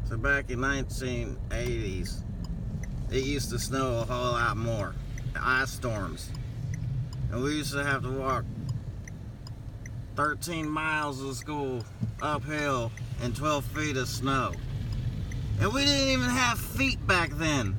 So back in 1980s, it used to snow a whole lot more. Ice storms. And we used to have to walk 13 miles to school uphill in 12 feet of snow. And we didn't even have feet back then.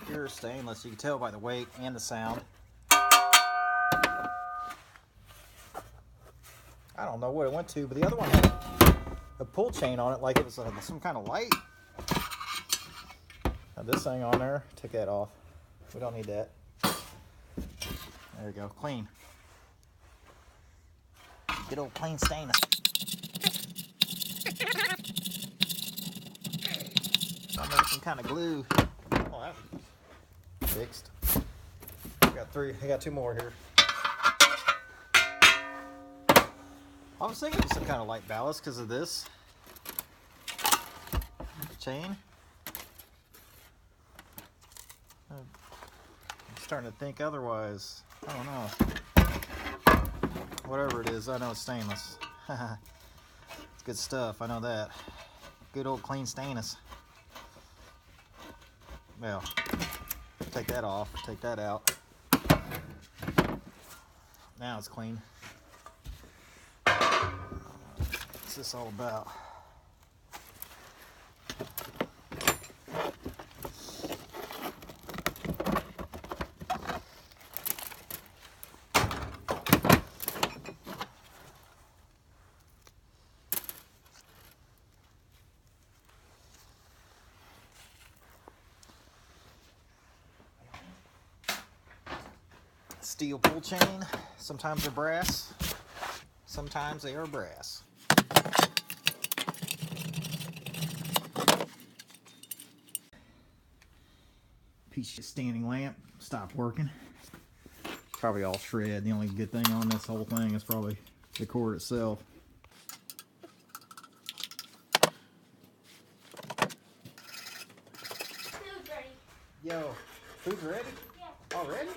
Pure stainless, you can tell by the weight and the sound. I don't know what it went to, but the other one had a pull chain on it like it was some kind of light. Now this thing on there, took that off. We don't need that. There we go, clean. Good old clean stainless. I made some kind of glue. Oh, that was fixed. I got two more here. I was thinking of some kind of light ballast because of this chain. I'm starting to think otherwise. I don't know. Whatever it is, I know it's stainless. It's good stuff, I know that. Good old clean stainless. Well, take that off, take that out. Now it's clean. What's this all about? Steel pull chain. Sometimes they're brass, sometimes they are brass. Piece of standing lamp stopped working. Probably all shred. The only good thing on this whole thing is probably the cord itself. Food's ready. Yo, food's ready? Yeah. Already?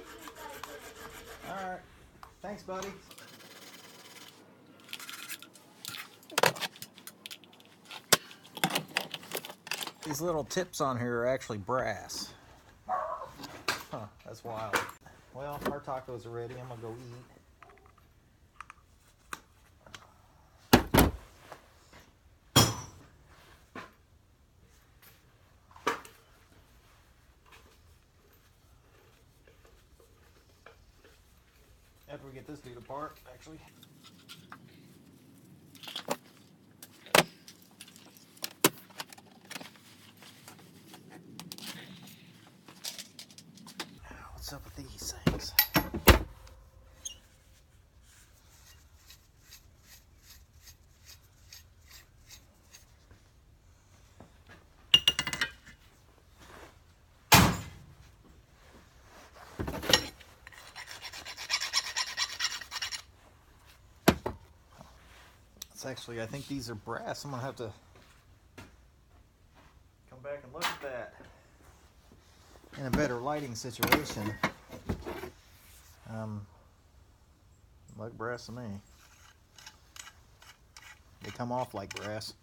Alright. Thanks, buddy. These little tips on here are actually brass. Huh, that's wild. Well, our tacos are ready. I'm gonna go eat. After we get this dude apart, actually. What's up with these things? It's actually, I think these are brass. I'm gonna have to come back and look at that in a better lighting situation. Like brass to me. They come off like brass.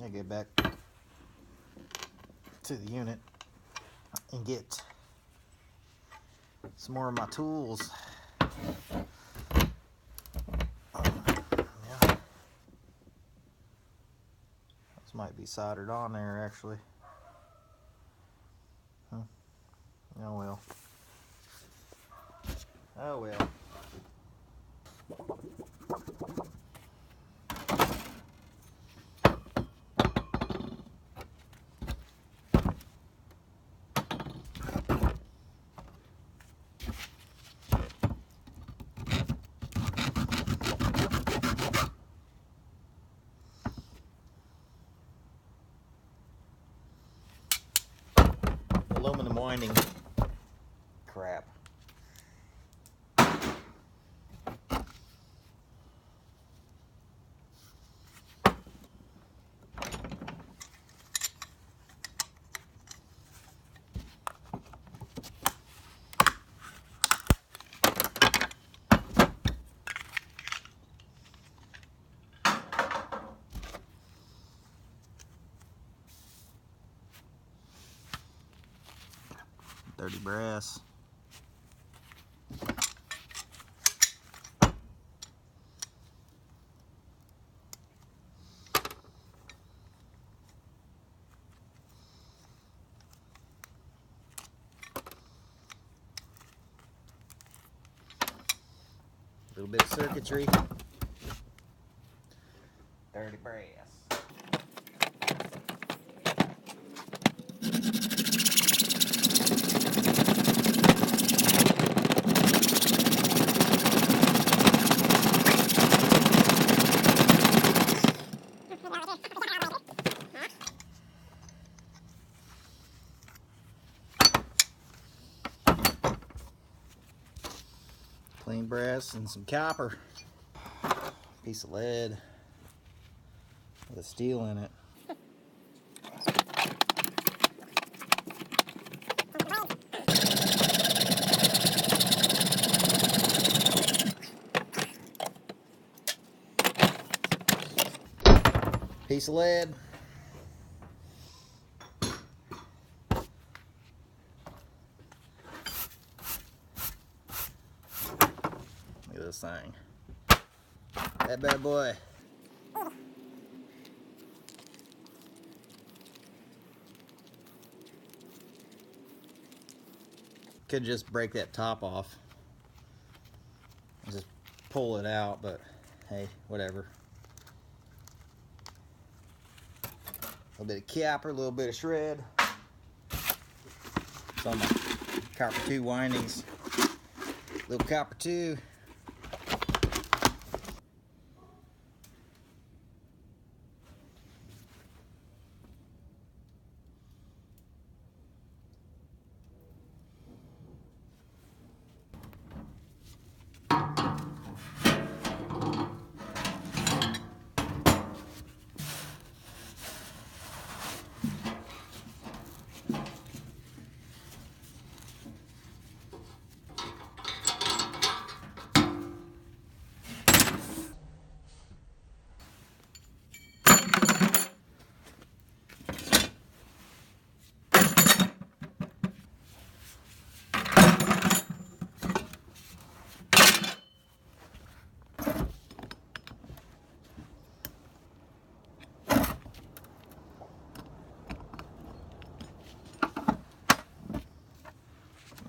I get back to the unit and get some more of my tools. Yeah. This might be soldered on there actually. Huh. Oh well. Oh well. winding crap. Dirty brass. A little bit of circuitry. Dirty brass. Clean brass and some copper. Piece of lead with steel in it. Piece of lead. Look at this thing. That bad boy. Could just break that top off and just pull it out, but hey, whatever. A little bit of copper, a little bit of shred. Some copper 2 windings. Little copper 2.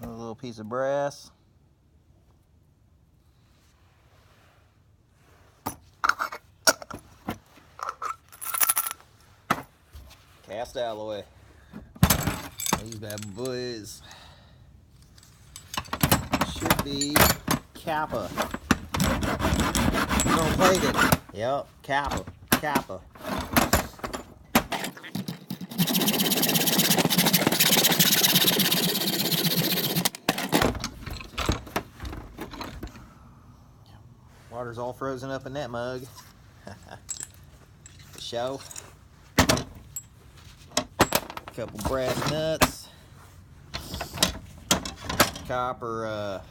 A little piece of brass. Cast alloy. These bad boys should be Kappa. Chrome plated. Yep, Kappa. Kappa. Water's all frozen up in that mug. Show. Couple brass nuts. Copper,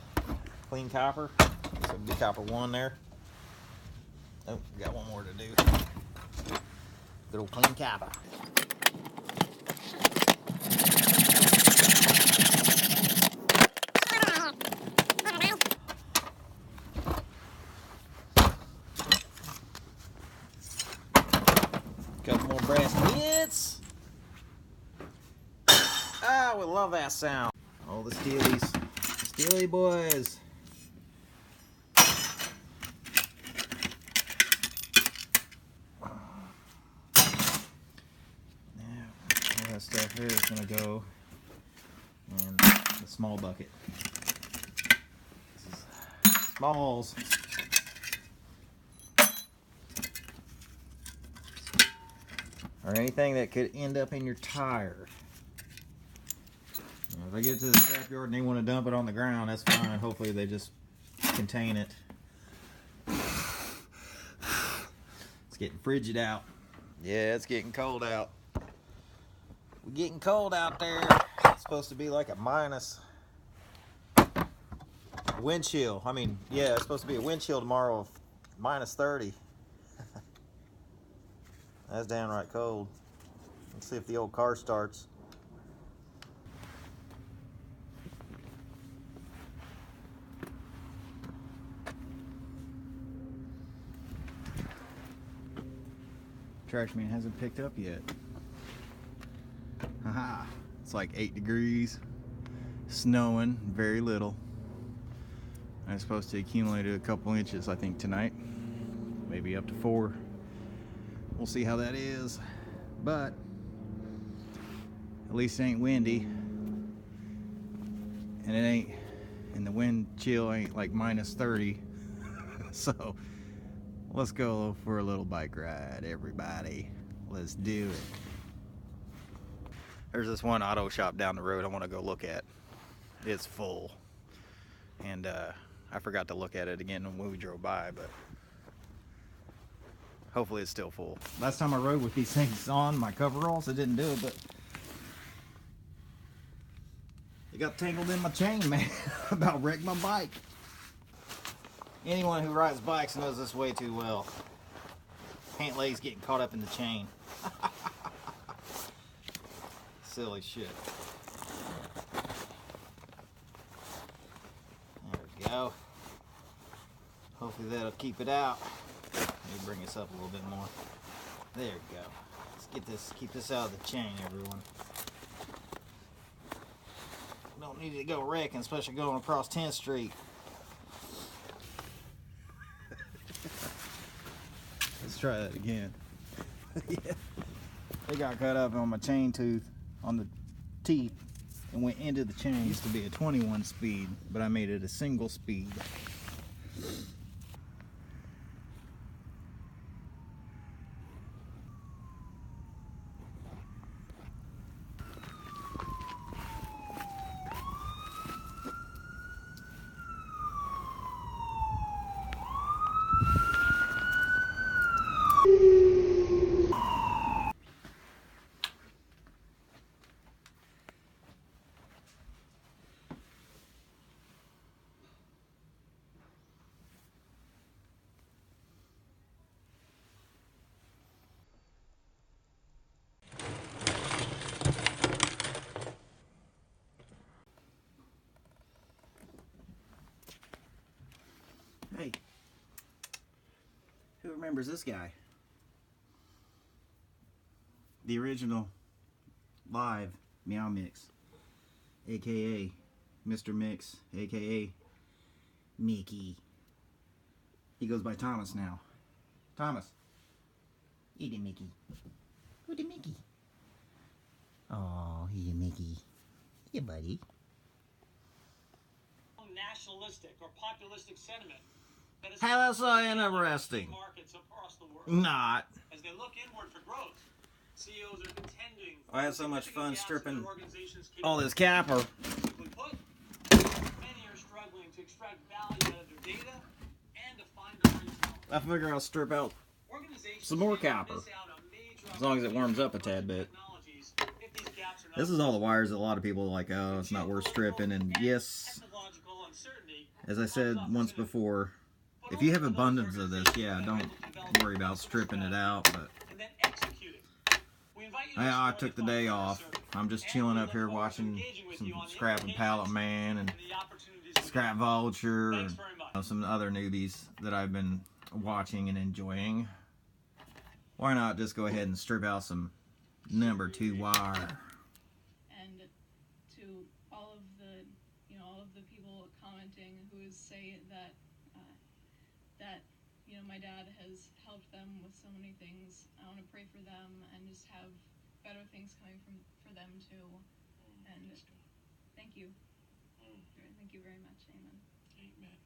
clean copper. So it'd be copper 1 there. Oh, got one more to do. Good old clean copper. Couple more brass bits. Ah, we love that sound. All the steelies. Steely boys. Now, all that stuff here is going to go in the small bucket. This is smalls. Or anything that could end up in your tire. If I get to the scrapyard and they want to dump it on the ground, that's fine. Hopefully they just contain it. It's getting frigid out. Yeah, it's getting cold out. We're getting cold out there. It's supposed to be like a minus wind chill. I mean, yeah, it's supposed to be a wind chill tomorrow of minus 30. That's downright cold. Let's see if the old car starts. Trash man hasn't picked up yet. Haha. It's like 8 degrees. Snowing very little. I'm supposed to accumulate a couple inches, I think, tonight. Maybe up to 4. We'll see how that is. But at least it ain't windy. And it ain't, and the wind chill ain't like minus 30. So let's go for a little bike ride, everybody. Let's do it. There's this one auto shop down the road I want to go look at. It's full. And I forgot to look at it again when we drove by, but hopefully it's still full. Last time I rode with these things on, my coveralls, it didn't do it, but it got tangled in my chain, man. About wrecked my bike. Anyone who rides bikes knows this way too well. Pant legs getting caught up in the chain. Silly shit. There we go. Hopefully that'll keep it out. Let me bring this up a little bit more. There we go. Let's get this, keep this out of the chain, everyone. Don't need to go wrecking, especially going across 10th Street. Let's try that again. Yeah. It got cut up on my chain tooth, on the teeth, and went into the chain. It used to be a 21 speed, but I made it a single speed. Hey, who remembers this guy? The original live Meow Mix, aka Mr. Mix, aka Mickey. He goes by Thomas now. Thomas. Eat it, Mickey. Who the Mickey? Oh, he's a Mickey. Yeah, buddy. Nationalistic or populistic sentiment. How else so interesting? Markets across the world. Not. As they look inward for growth, CEOs are contending. I had so much fun stripping all this capper. Simply put, many are struggling to extract value out of their data and to find the right talent. I figure I'll strip out some more copper, as long as it warms up a tad bit. This is all the wires that a lot of people are like, oh, it's not worth stripping. And yes, as I said once before, if you have abundance of this, yeah, don't worry about stripping it out. But I took the day off. I'm just chilling up here watching some Scrap and Pallet Man and Scrap Vulture and some other newbies that I've been watching and enjoying. Why not just go ahead and strip out some number 2 wire? And to all of the, all of the people commenting who say that, my dad has helped them with so many things. I want to pray for them and just have better things coming for them too. And thank you. Thank you very much. Amen. Amen.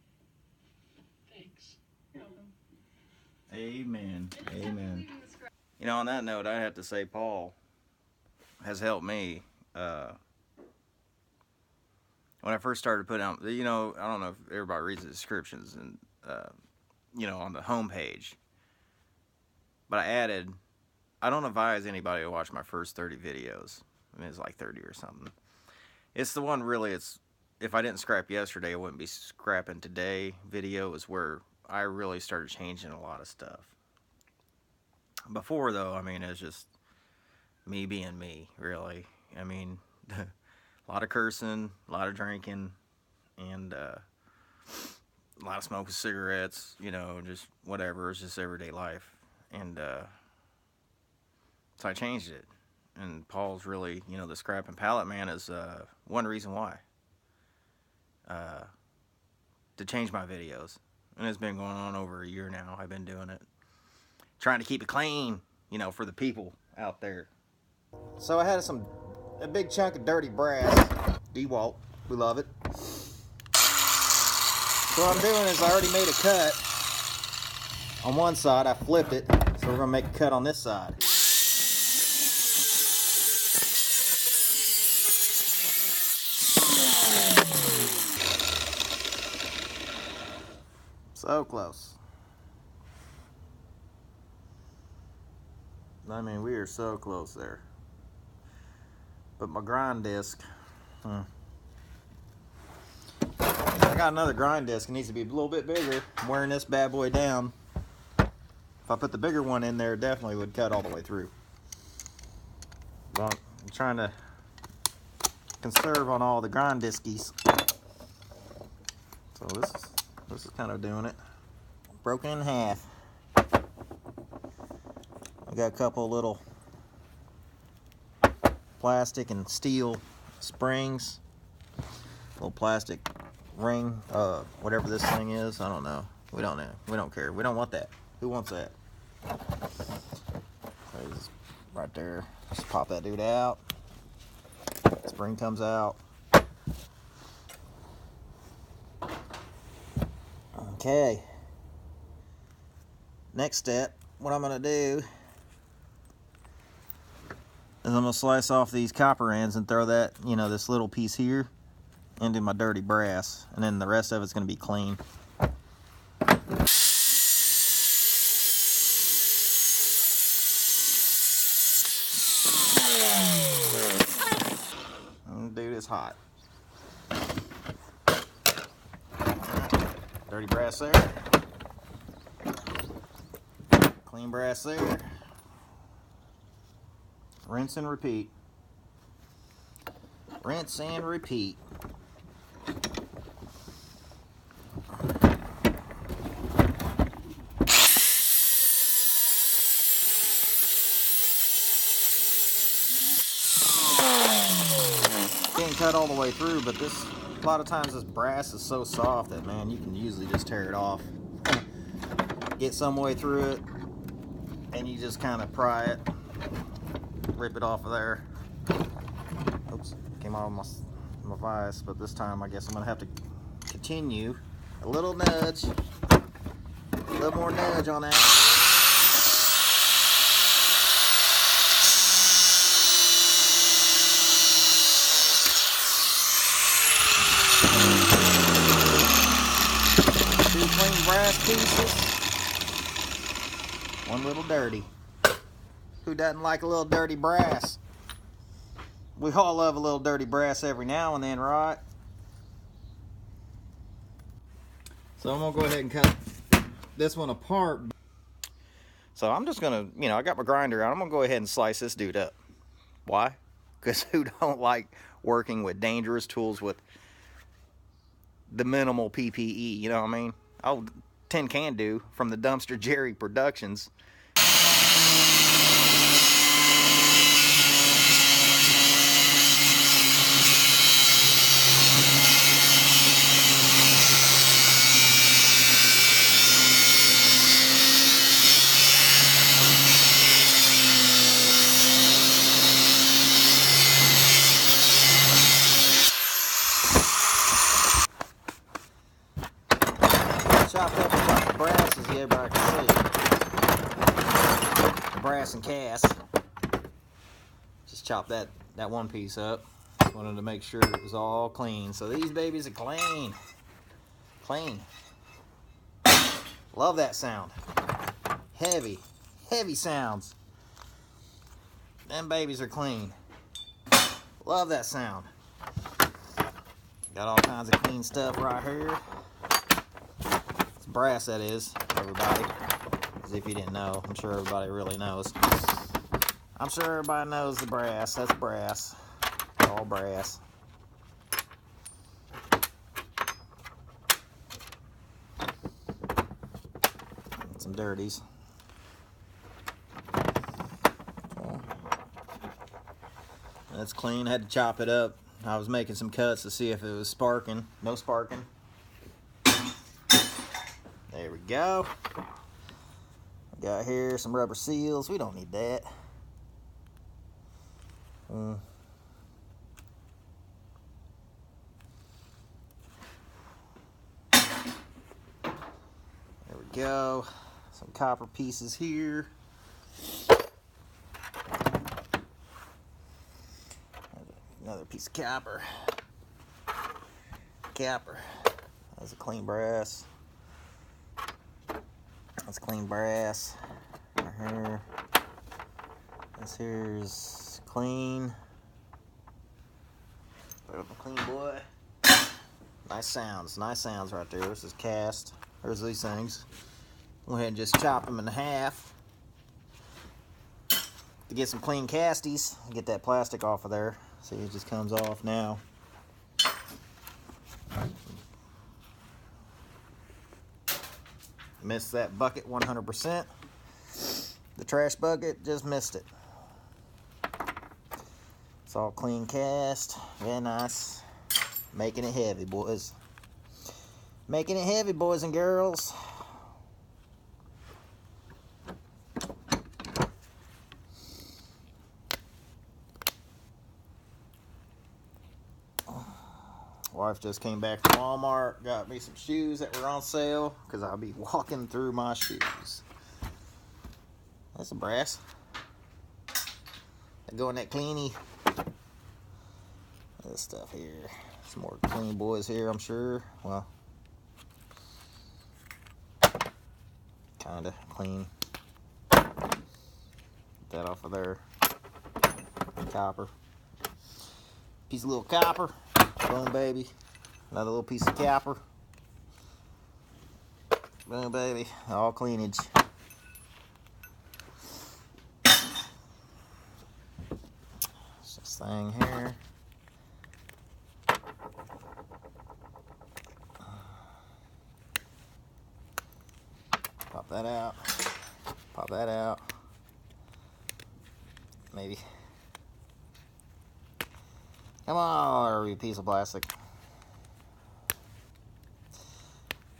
Thanks. You're welcome. Amen. Amen. On that note, I have to say Paul has helped me when I first started putting out, you know, I don't know if everybody reads the descriptions and, you know, on the homepage, but I don't advise anybody to watch my first 30 videos. I mean, it's like 30 or something. It's the one really, if I didn't scrap yesterday, I wouldn't be scrapping today video is where I really started changing a lot of stuff. Before, though, I mean, it's just me being me, really. I mean, a lot of cursing, a lot of drinking, and a lot of smoking cigarettes, you know, just whatever. It's just everyday life. And so I changed it. And Paul's really, you know, the Scrap and Pallet Man is one reason why. To change my videos. And it's been going on over a year now. I've been doing it. Trying to keep it clean, you know, for the people out there. So I had a big chunk of dirty brass. DeWalt, we love it. So what I'm doing is I already made a cut. On one side, I flipped it. So we're gonna make a cut on this side. So close. I mean, we are so close there. But my grind disc, I got another grind disc. It needs to be a little bit bigger. I'm wearing this bad boy down. If I put the bigger one in there, it definitely would cut all the way through. But I'm trying to conserve on all the grind discies. So this is kind of doing it. Broken in half. I got a couple little plastic and steel springs, little plastic ring, whatever this thing is. I don't know. We don't know. We don't care. We don't want that. Who wants that? Right there. Just pop that dude out. Spring comes out. Okay. Next step, what I'm gonna do is I'm gonna slice off these copper ends and throw that, you know, this little piece here into my dirty brass, and then the rest of it's gonna be clean. Dude, it's hot. Dirty brass there. Clean brass there. Rinse and repeat. Rinse and repeat. Can't cut all the way through, but this, a lot of times this brass is so soft that, man, you can usually just tear it off. Get some way through it, and you just kind of pry it, rip it off of there. Oops, came out of my vise, but this time I guess I'm gonna have to continue a little nudge, a little more nudge on that. Two clean brass pieces. One little dirty. Who doesn't like a little dirty brass? We all love a little dirty brass every now and then, right? So I'm gonna go ahead and cut this one apart. So I'm just gonna, you know, I got my grinder out. I'm gonna go ahead and slice this dude up. Why? Because who don't like working with dangerous tools with the minimal PPE, you know what I mean? Oh, Tin Can Do from the Dumpster Jerry Productions. Chopped up a bunch of brass, as everybody can see. Brass and cast. Just chop that one piece up. Wanted to make sure it was all clean. So these babies are clean. Clean. Love that sound. Heavy, heavy sounds. Them babies are clean. Love that sound. Got all kinds of clean stuff right here. It's brass, that is, everybody. As if you didn't know, I'm sure everybody really knows. I'm sure everybody knows the brass. That's brass. All brass. Some dirties. That's clean. Had to chop it up. I was making some cuts to see if it was sparking. No sparking. There we go. Got here some rubber seals. We don't need that. There we go. Some copper pieces here. Another piece of copper. That's a clean brass. That's clean brass. Right here. This here's clean. Bit of a clean boy. Nice sounds right there. This is cast. There's these things. Go ahead and just chop them in half to get some clean casties. Get that plastic off of there. See, it just comes off now. Missed that bucket 100%. The trash bucket, just missed it. It's all clean cast. Very nice. Making it heavy, boys. Making it heavy, boys and girls. Wife just came back from Walmart, got me some shoes that were on sale because I'll be walking through my shoes. That's some brass. They go in that cleanie. This stuff here. Some more clean boys here, I'm sure. Well, kinda clean. Get that off of there. Copper. Piece of little copper. Boom, baby. Another little piece of copper. Boom, baby. All cleanage. This thing here. Pop that out. Pop that out. Maybe. Come on, you piece of plastic.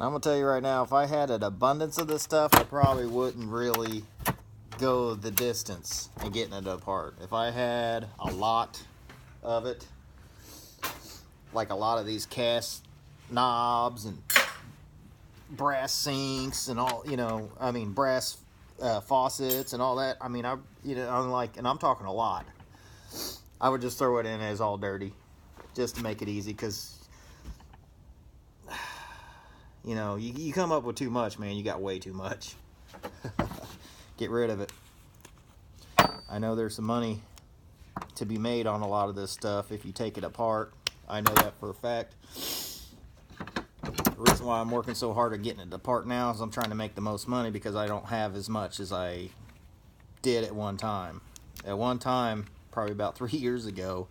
I'm gonna tell you right now, if I had an abundance of this stuff, I probably wouldn't really go the distance in getting it apart. If I had a lot of it, like a lot of these cast knobs and brass sinks and all, brass faucets and all that. I mean, and I'm talking a lot. I would just throw it in as all dirty, just to make it easy, because, you come up with too much, man. You got way too much. Get rid of it. I know there's some money to be made on a lot of this stuff if you take it apart. I know that for a fact. The reason why I'm working so hard at getting it apart now is I'm trying to make the most money, because I don't have as much as I did at one time. At one time, probably about 3 years ago,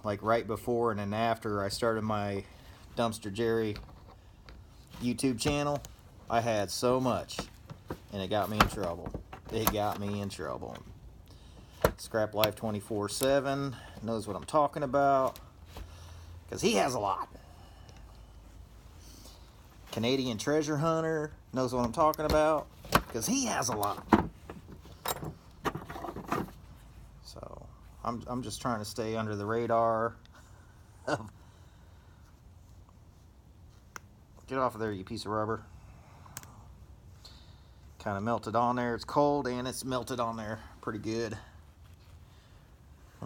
like right before and then after I started my Dumpster Jerry YouTube channel, I had so much, and it got me in trouble. It got me in trouble. Scrap Life 24/7 knows what I'm talking about, because he has a lot. Canadian Treasure Hunter knows what I'm talking about, because he has a lot. So I'm just trying to stay under the radar of. Get off of there, you piece of rubber. Kind of melted on there. It's cold and it's melted on there pretty good.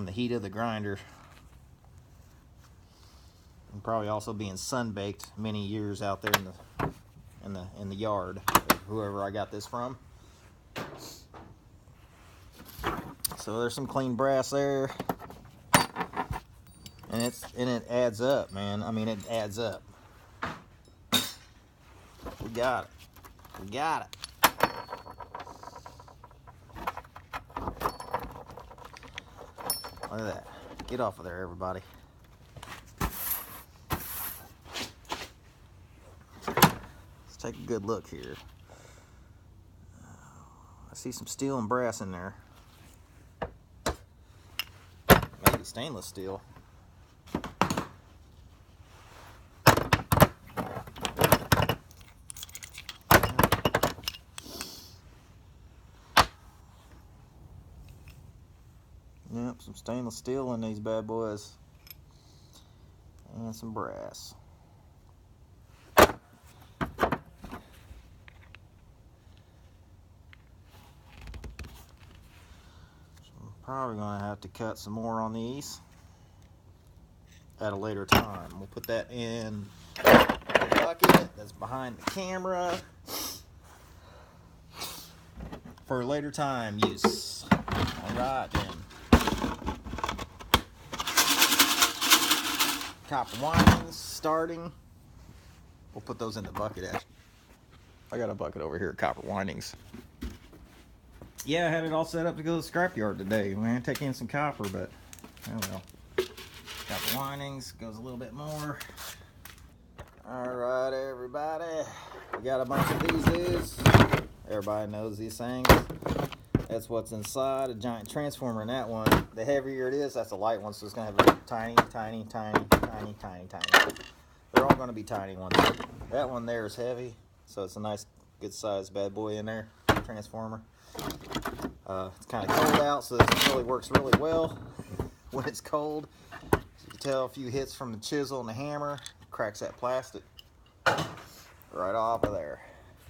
from the heat of the grinder. And probably also being sun-baked many years out there in the yard, whoever I got this from. So there's some clean brass there, and it adds up, man. I mean, it adds up. We got it. We got it. Look at that. Get off of there, everybody. Let's take a good look here. I see some steel and brass in there. Maybe stainless steel. Yep, some stainless steel in these bad boys. And some brass. So I'm probably going to have to cut some more on these at a later time. We'll put that in the bucket that's behind the camera for later time use. Alright then. Copper windings starting. We'll put those in the bucket. Actually, I got a bucket over here of copper windings. Yeah, I had it all set up to go to the scrapyard today. Man, take in some copper, but oh well. Copper windings goes a little bit more. All right, everybody. We got a bunch of these dudes. Everybody knows these things. That's what's inside a giant transformer in that one. The heavier it is, that's a light one, so it's going to have a tiny, tiny, tiny, tiny, tiny, tiny. They're all going to be tiny ones. That one there is heavy, so it's a nice, good sized bad boy in there, transformer. It's kind of cold out, so this really works really well when it's cold. As you can tell, a few hits from the chisel and the hammer cracks that plastic right off of there.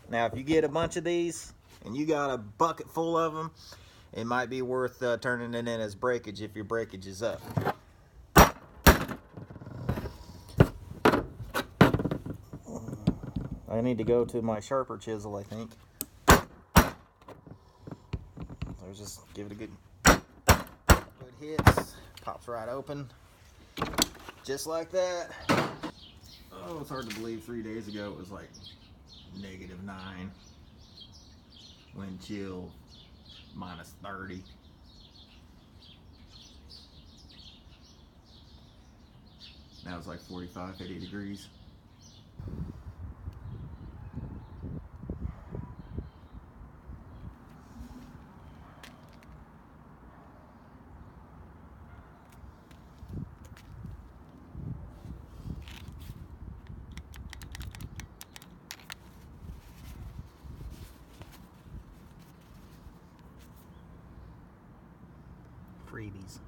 Now, if you get a bunch of these, and you got a bucket full of them, it might be worth turning it in as breakage if your breakage is up. I need to go to my sharper chisel, I think. So just give it a good hits. Pops right open. Just like that. Oh, it's hard to believe 3 days ago it was like -9. Wind chill, -30. Now it's like 45, 50 degrees. Freebies.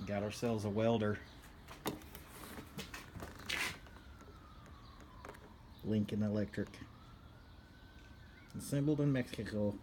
Got ourselves a welder. Lincoln Electric. Assembled in Mexico.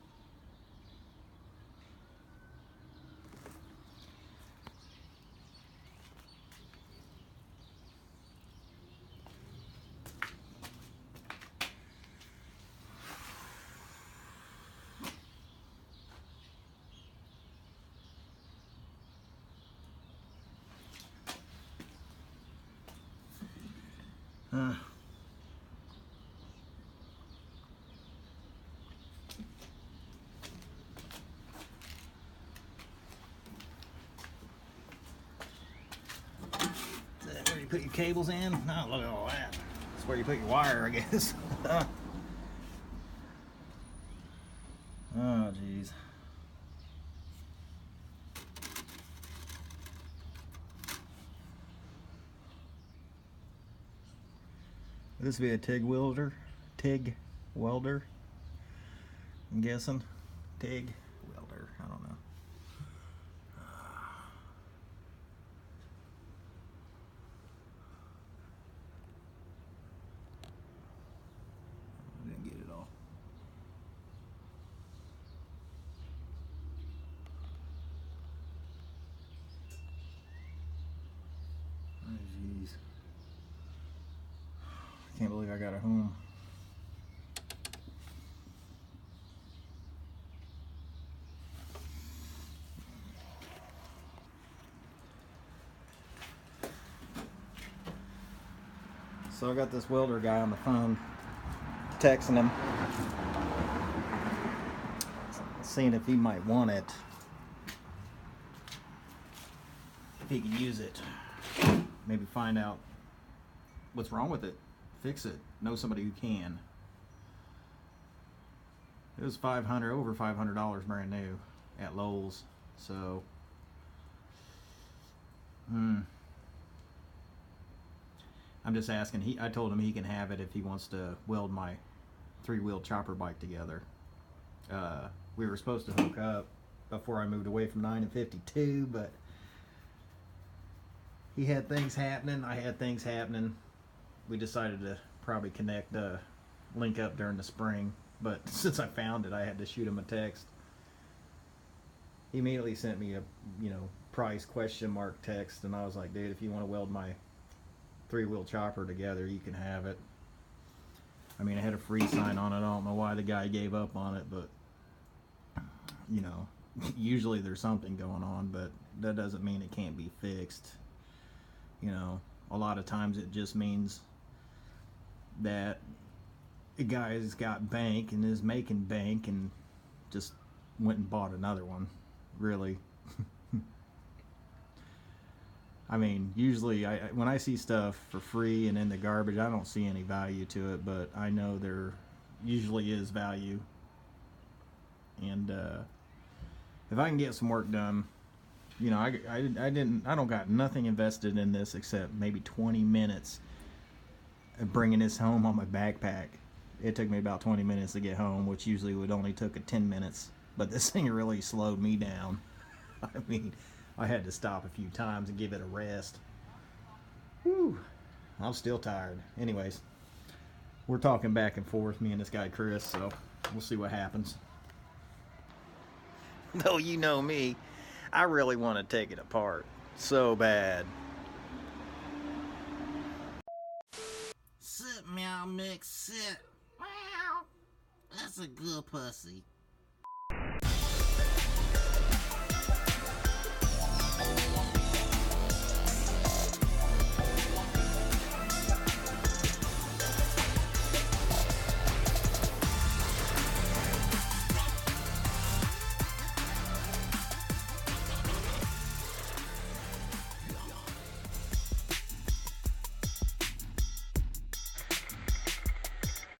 put your cables in. No, look at all that. That's where you put your wire, I guess. Oh, jeez. This would be a TIG welder. TIG welder. I'm guessing. TIG welder. I don't know. I didn't get it all. Oh, jeez. Can't believe I got it home. So I got this welder guy on the phone, texting him, seeing if he might want it, if he can use it, maybe find out what's wrong with it, fix it, know somebody who can. It was over $500 brand new at Lowe's, so I'm just asking. I told him he can have it if he wants to weld my 3-wheel chopper bike together. We were supposed to hook up before I moved away from 9 and 52, but he had things happening. I had things happening. We decided to probably link up during the spring. But since I found it, I had to shoot him a text. He immediately sent me a, price ? Text, and I was like, dude, if you want to weld my 3-wheel chopper together, you can have it. I mean, I had a free sign on it. I don't know why the guy gave up on it, but usually there's something going on, but that doesn't mean it can't be fixed. A lot of times it just means that the guy's got bank and is making bank and just went and bought another one, really. I mean, usually when I see stuff for free and in the garbage, I don't see any value to it, but I know there usually is value. And if I can get some work done, I don't got nothing invested in this except maybe 20 minutes of bringing this home on my backpack. It took me about 20 minutes to get home, which usually would only took 10 minutes, but this thing really slowed me down. I mean, I had to stop a few times and give it a rest. Whew. I'm still tired. Anyways, we're talking back and forth, me and this guy Chris, so we'll see what happens. Though you know me, I really want to take it apart so bad. Sit, meow mix, sit. Meow. That's a good pussy.